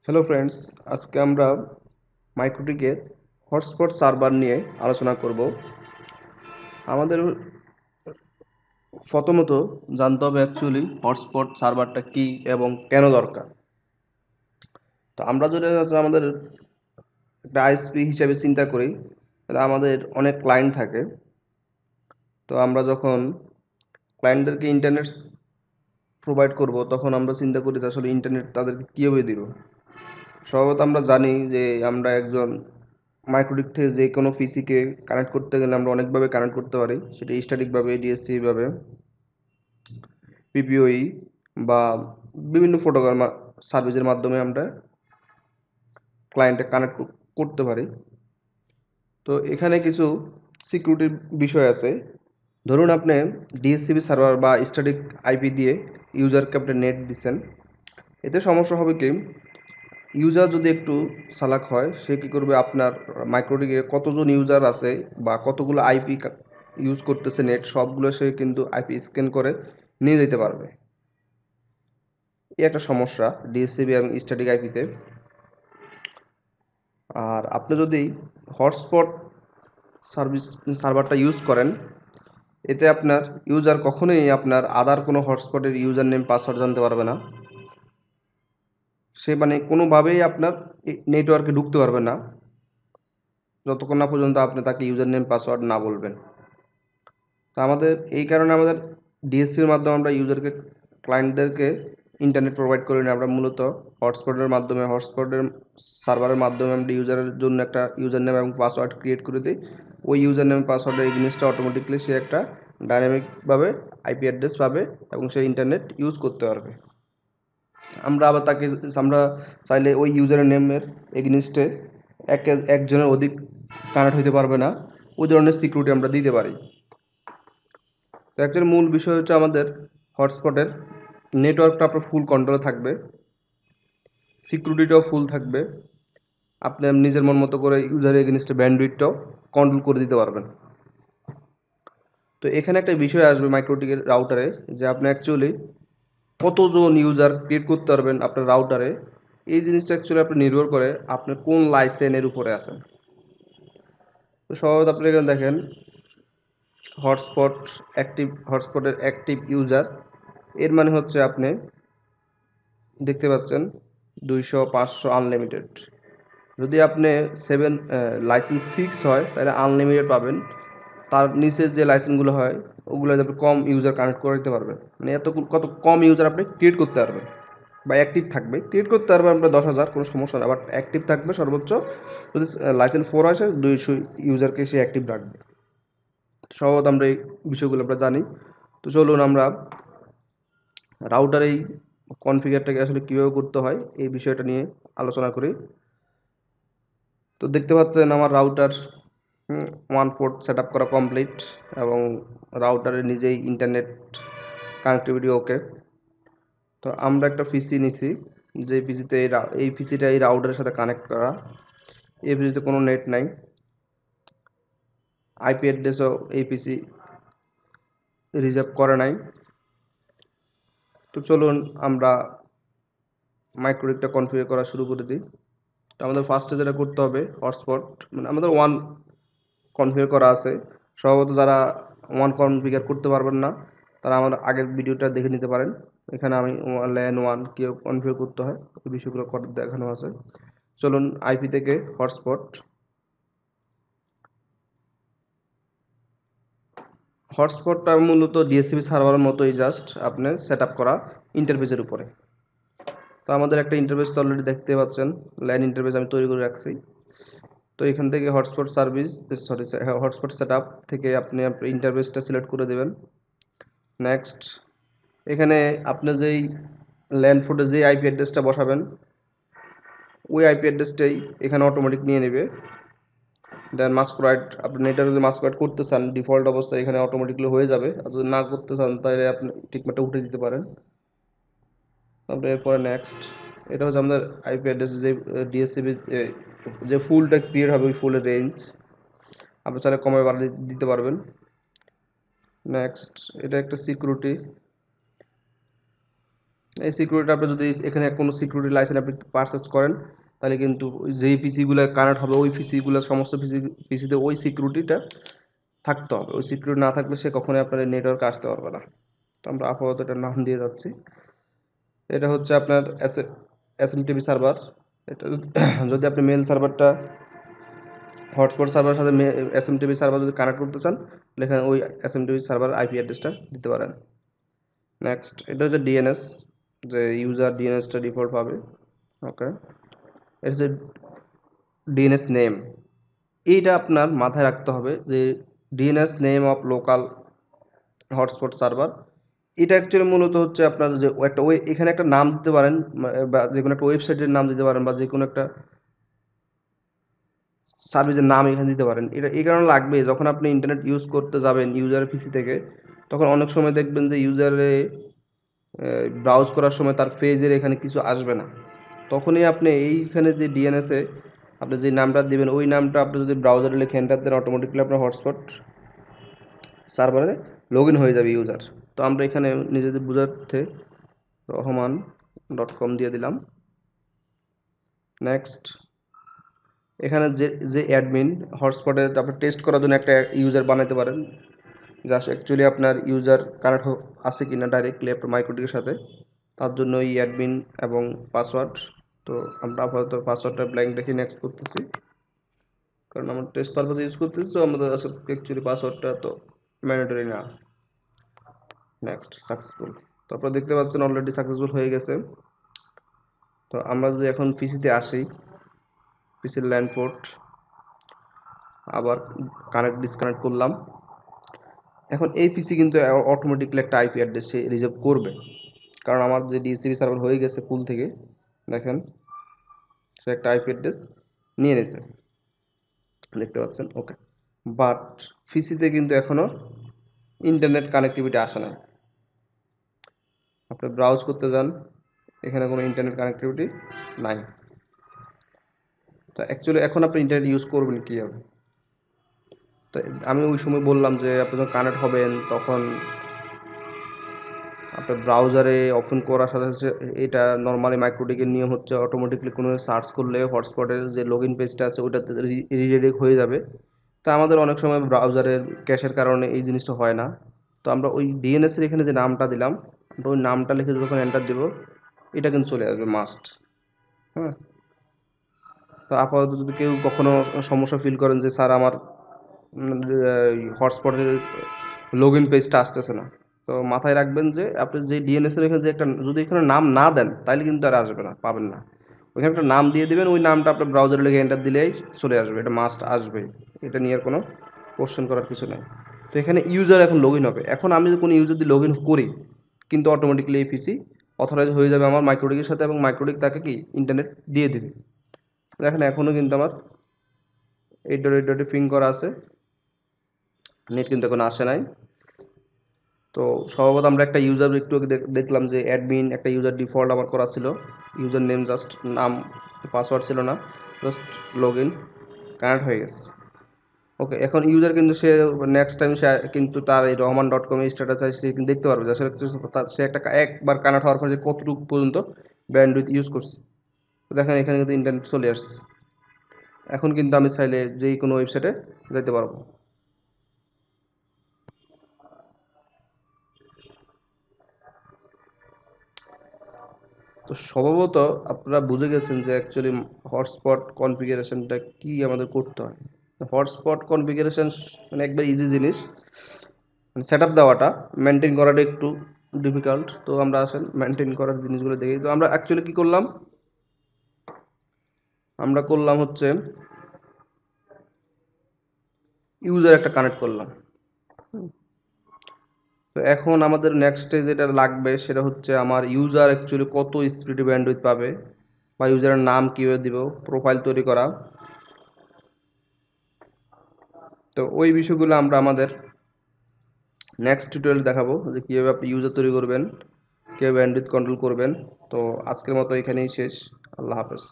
Hello friends, আজকে আমরা মাইক্রোটিকের hotspot server নিয়ে আলোচনা করব। আমাদের প্রথমত জানতে হবে অ্যাকচুয়ালি হটস্পট সার্ভারটা কি এবং কেন দরকার। তো আমরা যদি আমাদের একটা আইএসপি হিসেবে চিন্তা করি, তাহলে আমাদের অনেক ক্লায়েন্ট থাকে। তো আমরা যখন ক্লায়েন্টদেরকে ইন্টারনেট প্রোভাইড করব, তখন আমরা চিন্তা করি যে আসলে ইন্টারনেট তাদেরকে কীভাবে দিব। স্বভাবত আমরা জানি যে আমরা একজন মাইক্রোটিক থেকে যে কোনো পিসিকে কানেক্ট করতে গেলে আমরা অনেকভাবে কানেক্ট করতে পারি, সেটা স্ট্যাটিকভাবে, ডিএসসি ভাবে, পিপিওই বা বিভিন্ন প্রোটোকল সার্ভিসের মাধ্যমে আমরা ক্লায়েন্টে কানেক্ট করতে পারি। তো এখানে কিছু সিকিউরিটির বিষয় আছে। ধরুন আপনি ডিএসসিবি সার্ভার বা স্ট্যাটিক আইপি দিয়ে ইউজারকে আপনি নেট দিচ্ছেন। এতে সমস্যা হবে কি, ইউজার যদি একটু চালাক হয়, সে কী করবে, আপনার মাইক্রোটিকে কতজন ইউজার আছে বা কতগুলো আইপি ইউজ করতেছে নেট, সবগুলো সে কিন্তু আইপি স্ক্যান করে নিয়ে যেতে পারবে। এই একটা সমস্যা ডিএসসিবি এবং স্ট্যাটিক আইপিতে। আর আপনি যদি হটস্পট সার্ভিস সার্ভারটা ইউজ করেন, এতে আপনার ইউজার কখনোই আপনার আদার কোনো হটস্পটের ইউজার নেম পাসওয়ার্ড জানতে পারবে না। সে মানে কোনোভাবেই আপনার নেটওয়ার্কে ঢুকতে পারবে না, যতক্ষণ না পর্যন্ত আপনি তাকে ইউজার নেম পাসওয়ার্ড না বলবেন। তো আমাদের এই কারণে আমাদের ডিএসসির মাধ্যমে আমরা ক্লায়েন্টদেরকে ইন্টারনেট প্রোভাইড করি না। আমরা মূলত হটস্পটের সার্ভারের মাধ্যমে আমরা ইউজারের জন্য একটা ইউজার নেম এবং পাসওয়ার্ড ক্রিয়েট করে দিই। ওই ইউজার নেম পাসওয়ার্ডের এগেইনস্টে অটোমেটিকলি সে একটা ডাইনামিকভাবে আইপি অ্যাড্রেস পাবে এবং সে ইন্টারনেট ইউজ করতে পারবে। আমরা চাইলে ওই ইউজার নেমের এগেইনস্টে একজনের অধিক কানেক্ট হইতে পারবে না, ওই ধরনের সিকিউরিটি আমরা দিতে পারি। তো অ্যাকচুয়ালি মূল বিষয় হচ্ছে আমাদের হটস্পটের নেটওয়ার্কটা আপনার ফুল কন্ট্রোলে থাকবে, সিকিউরিটিটাও ফুল থাকবে, আপনি নিজের মন মতো করে ইউজার এগেনস্টে ব্যান্ডউইথটাও কন্ট্রোল করে দিতে পারবেন। তো এখানে একটা বিষয় আসবে মাইক্রোটিকের রাউটারে, যে আপনি অ্যাকচুয়ালি কতজন ইউজার ক্রিয়েট করতে পারবেন আপনার রাউটারে। এই জিনিসটা অ্যাকচুয়ালি আপনি নির্ভর করে আপনি কোন লাইসেন্সের উপরে আছেন। তো স্বভাবত আপনি এখানে দেখেন হটস্পটের অ্যাক্টিভ ইউজার, এর মানে হচ্ছে আপনি দেখতে পাচ্ছেন 200 500 আনলিমিটেড। যদি আপনি লাইসেন্স 6 হয় তাহলে আনলিমিটেড পাবেন। তার নিচে যে লাইসেন্সগুলো হয়, ওগুলো আপনি কম ইউজার কানেক্ট করে দিতে পারবেন, মানে কত কম ইউজার আপনি ক্রিয়েট করতে পারবেন বা অ্যাক্টিভ থাকবে। ক্রিয়েট করতে পারবেন আমরা 10,000, কোনো সমস্যা না, বাট অ্যাক্টিভ থাকবে সর্বোচ্চ, যদি লাইসেন্স 4 আসে 200 ইউজারকে সে অ্যাক্টিভ রাখবে। সম্ভবত আমরা এই বিষয়গুলো আমরা জানি। তো চলুন আমরা রাউটার এই কনফিগারটাকে আসলে কীভাবে করতে হয় এই বিষয়টা নিয়ে আলোচনা করি। তো দেখতে পাচ্ছেন আমার রাউটার 1 পোর্ট সেট আপ করা কমপ্লিট এবং রাউটারে নিজেই ইন্টারনেট কানেক্টিভিটি ওকে। তো আমরা একটা পিসি নিছি, যে পিসিতে এই পিসিটা এই রাউটারের সাথে কানেক্ট করা। এই পিসিতে কোনো নেট নাই, আইপি অ্যাড্রেসও এই পিসি রিজার্ভ করে নাই। তো চলুন আমরা মাইক্রোটিকটা কনফিগার করা শুরু করে দিই। তো আমাদের ফার্স্টে যেটা করতে হবে, হটস্পট মানে আমাদের 1 কনফিগার করা আছে। সম্ভবত যারা 1 কনফিগার করতে পারবেন না, তারা আমার আগের ভিডিওটা দেখে নিতে পারেন। এখানে আমি ল্যান 1 কীভাবে কনফিগার করতে হয় এই বিষয়গুলো দেখানো আছে। চলুন আইপি থেকে হটস্পটটা মূলত ডিএসসিবি সার্ভারের মতোই, জাস্ট আপনার সেট আপ করা ইন্টারফেসের উপরে। তো আমাদের একটা ইন্টারফেস তো অলরেডি দেখতে পাচ্ছেন, ল্যান ইন্টারফেস আমি তৈরি করে রাখছি। তো এখান থেকে হটস্পট সেট আপ থেকে আপনি ইন্টারফেসটা সিলেক্ট করে দেবেন। নেক্সট, এখানে আপনি যেই ল্যান পোর্টে যে আইপি অ্যাড্রেসটা বসাবেন, ওই আইপি অ্যাড্রেসটাই এখানে অটোমেটিক নিয়ে নেবে। দেন মাস্করাইট, আপনি নেটে যদি মাস্করাইট করতে চান, ডিফল্ট অবস্থায় এখানে অটোমেটিকলি হয়ে যাবে। আর যদি না করতে চান তাহলে আপনি টিকমারটা উঠে দিতে পারেন। তারপরে এরপরে নেক্সট, এটা হচ্ছে আমাদের আইপি অ্যাড্রেস, যে ডিএসসিবি যে ফুলটা ক্রিয়েট হবে ওই ফুলের রেঞ্জ। আপনি চাইলে কমে বাড়িয়ে দিতে পারবেন। নেক্সট, এটা একটা সিকিউরিটি, এই সিকিউরিটি আপনি যদি এখানে কোনো সিকিউরিটি লাইসেন্স আপনি পারচেস করেন তাহলে কিন্তু যেই পিসিগুলো কানেক্ট হবে ওই পিসিগুলো সমস্ত পিসিতে ওই সিকিউরিটিটা থাকতে হবে। ওই সিকিউরিটি না থাকলে সে কখনোই আপনার নেটওয়ার্কে আসতে পারবে না। তো আমরা আপাতত এটার নাম দিয়ে যাচ্ছি। এটা হচ্ছে আপনার এসএমটিপি সার্ভার। এটা যদি আপনি মেল সার্ভারটা হটস্পট সার্ভারের সাথে এসএমটিপি সার্ভার যদি কানেক্ট করতে চান তাহলে এখানে ওই এসএমটিপি সার্ভার আইপি অ্যাড্রেসটা দিতে পারেন। নেক্সট এটা হচ্ছে ডিএনএস, যে ইউজার ডিএনএসটা ডিফল্ট পাবে। ওকে, এটা হচ্ছে ডিএনএস নেম। এইটা আপনার মাথায় রাখতে হবে যে DNS name of local hotspot server. এটা অ্যাকচুয়ালি মূলত হচ্ছে আপনার যে একটা এখানে একটা নাম দিতে পারেন বা যে কোনো একটা ওয়েবসাইটের নাম দিতে পারেন বা যে কোনো একটা সার্ভিসের নাম এখানে দিতে পারেন। এটা এই কারণে লাগবে, যখন আপনি ইন্টারনেট ইউজ করতে যাবেন ইউজারের পিসি থেকে, তখন অনেক সময় দেখবেন যে ইউজারে ব্রাউজ করার সময় তার পেজের এখানে কিছু আসবে না। তখনই আপনি এইখানে যে ডিএনএসে আপনি যে নামটা দিবেন ওই নামটা আপনি যদি ব্রাউজারে লিখে এন্টার দেন অটোমেটিক্যালি আপনার হটস্পট সার্ভারে লগ ইন হয়ে যাবে ইউজার। তো আমরা এখানে নিজেদের বোঝার্থে রহমান.com দিয়ে দিলাম। নেক্সট এখানে যে যে অ্যাডমিন হটস্পটে আপনি টেস্ট করার জন্য একটা ইউজার বানাতে পারেন, জাস্ট অ্যাকচুয়ালি আপনার ইউজার কানেক্ট আছে কিনা ডাইরেক্টলি আপনার মাইক্রোটিকের সাথে, তার জন্য এই অ্যাডমিন এবং পাসওয়ার্ড। তো আমরা আপাতত পাসওয়ার্ডটা ব্ল্যাঙ্ক রেখে নেক্সট করতেছি, কারণ আমরা টেস্ট পারপাসে ইউজ করতেছি, তো আমাদের আসলে অ্যাকচুয়ালি পাসওয়ার্ডটা তো ম্যান্ডেটরি না। Next successful. তো আপনারা দেখতে পাচ্ছেন অলরেডি সাকসেসফুল হয়ে গেছে। তো আমরা যদি এখন পিসিতে আসি, পিসির ল্যান্ড পোর্ট আবার কানেক্ট ডিসকানেক্ট করলাম। এখন এই পিসি কিন্তু অটোমেটিক্যালি একটা আইপি অ্যাড্রেস সে রিজার্ভ করবে, কারণ আমার যে ডিএসসিপি সার্ভার হয়ে গেছে পুল থেকে, দেখেন সে একটা আইপি অ্যাড্রেস নিয়ে নিয়েছে, দেখতে পাচ্ছেন। ওকে, বাট পিসিতে কিন্তু এখনো ইন্টারনেট কানেক্টিভিটি আসে না। আপনি ব্রাউজ করতে যান, এখানে কোনো ইন্টারনেট কানেক্টিভিটি নাই। তো অ্যাকচুয়ালি এখন আপনি ইন্টারনেট ইউজ করবেন কীভাবে? তো আমি ওই সময় বললাম যে আপনি যখন কানেক্ট হবেন তখন আপনার ব্রাউজারে ওপেন করার সাথে সাথে এটা নর্মালি মাইক্রোটিকের নিয়ম হচ্ছে অটোমেটিকলি কোনো সার্চ করলে হটস্পটের যে লগ ইন পেজটা আছে ওটাতে রিডাইরেক্ট হয়ে যাবে। তো আমাদের অনেক সময় ব্রাউজারের ক্যাশের কারণে এই জিনিসটা হয় না। তো আমরা ওই ডিএনএসের এখানে যে নামটা দিলাম, আমরা ওই নামটা লিখে যখন এন্টার দেবো এটা কিন্তু চলে আসবে মাস্ট। হ্যাঁ, তো আপাতত যদি কেউ কখনো সমস্যা ফিল করেন যে স্যার আমার হটস্পটের লগ ইন পেজটা আসতেছে না, তো মাথায় রাখবেন যে আপনি যে ডিএনএস এর এখানে যে একটা যদি এখানে নাম না দেন তাহলে কিন্তু আর আসবে না, পাবেন না। ওইখানে একটা নাম দিয়ে দিবেন, ওই নামটা আপনার ব্রাউজারে লিখে এন্টার দিলেই চলে আসবে, এটা মাস্ট আসবে, এটা নিয়ে আর কোনো কোশ্চেন করার কিছু নেই। তো এখানে ইউজার এখন লগ ইন হবে। এখন আমি যদি কোনো ইউজার দিয়ে লগ ইন করি কিন্তু অটোমেটিক্যালি এই পিসি অথরাইজ হয়ে যাবে আমার মাইক্রোটিকের সাথে এবং মাইক্রোটিক তাকে কি ইন্টারনেট দিয়ে দেবে। দেখেন এখনও কিন্তু আমার 8.8 পিং করা আছে, নেট কিন্তু এখন আসে নাই। তো স্বভাবত আমরা একটা ইউজার একটু আগে দেখলাম যে অ্যাডমিন একটা ইউজার ডিফল্ট আমার করা ছিল, ইউজার নেম জাস্ট নাম, পাসওয়ার্ড ছিল না, জাস্ট লগ ইন কানেক্ট হয়ে গেছে। ওকে, এখন ইউজার কিন্তু সে নেক্সট টাইম সে কিন্তু তার এই রহমান.com এর স্ট্যাটাস সে কিন্তু দেখতে পারবে যে আসলে সে একটা একবার কানেক্ট হওয়ার পর যে কতটুকু পর্যন্ত ব্যান্ডউইথ ইউজ করছে। তো দেখেন এখানে কিন্তু ইন্টারনেট চলে আসছে, এখন কিন্তু আমি চাইলে যেই কোনো ওয়েবসাইটে যেতে পারবো। তো স্বভাবত আপনারা বুঝে গেছেন যে অ্যাকচুয়ালি হটস্পট কনফিগারেশনটা কি আমাদের করতে হয়। হটস্পট কনফিগারেশন মানে একবার ইজি জিনিস, মানে সেট আপ দেওয়াটা, মেনটেন করাটা একটু ডিফিকাল্ট। তো আমরা আসেন মেনটেন করার জিনিসগুলো দেখি। তো আমরা অ্যাকচুয়ালি কী করলাম, আমরা করলাম হচ্ছে ইউজার একটা কানেক্ট করলাম। তো এখন আমাদের নেক্সটে যেটা লাগবে সেটা হচ্ছে আমার ইউজার অ্যাকচুয়ালি কত স্পিড ব্যান্ডউইথ পাবে বা ইউজারের নাম কীভাবে দিব, প্রোফাইল তৈরি করা। তো ওই বিষয়গুলো আমরা আমাদের নেক্সট টিউটোরিয়াল দেখাবো যে কীভাবে আপনি ইউজার তৈরি করবেন, কীভাবে ব্যান্ডউইথ কন্ট্রোল করবেন। তো আজকের মতো এখানেই শেষ। আল্লাহ হাফেজ।